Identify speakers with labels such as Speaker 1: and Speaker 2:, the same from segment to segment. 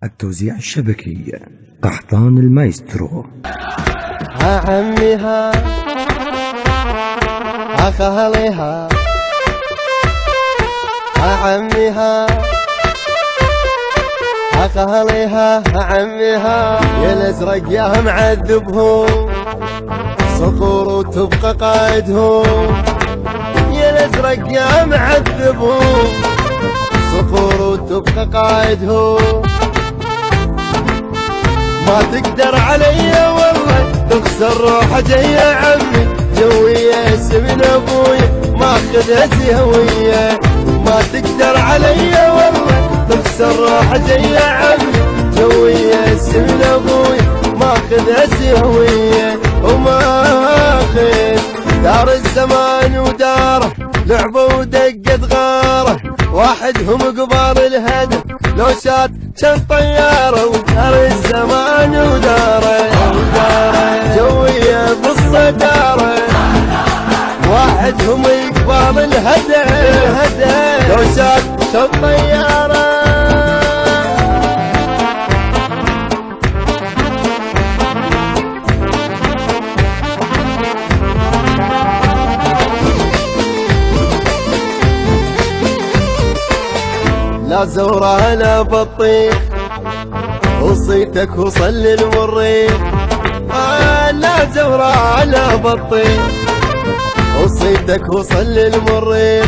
Speaker 1: التوزيع الشبكي قحطان المايسترو.
Speaker 2: ها عميها ها خاليها ها عميها ها خاليها ها عميها يا الازرق يا معذبهم صقور وتبقى قائدهم يا الازرق يا معذبهم صقور وتبقى قائدهم ما تقدر علي والله تخسر روحه يا عمي جوية اسمن ابويا ماخذها سهوية ما تقدر علي والله تخسر روحه يا عمي جوية اسمن ابويا ماخذها سهوية وماخذ دار الزمان وداره لعبه ودقت غاره واحدهم قبال الهدف لو شات كان طياره ودار الزمان وداره جويه بالصداره واحدهم قبال الهدف لو شات كان طياره لا زورة لا بطيخ وصيتك وصل للمريخ لا زورة لا بطيخ وصيتك وصل للمريخ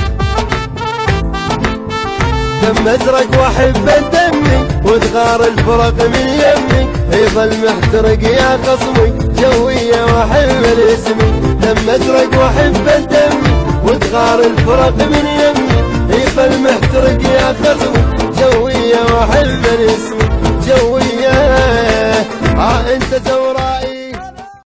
Speaker 2: دم ازرق واحب دمي وتغار الفرق من يمي يظل محترق يا خصمي جوية واحب الاسمي دم ازرق واحب دمي وتغار الفرق من يمي يظل محترق يا خصمي جوية واحب الاسم جوية انت زورائي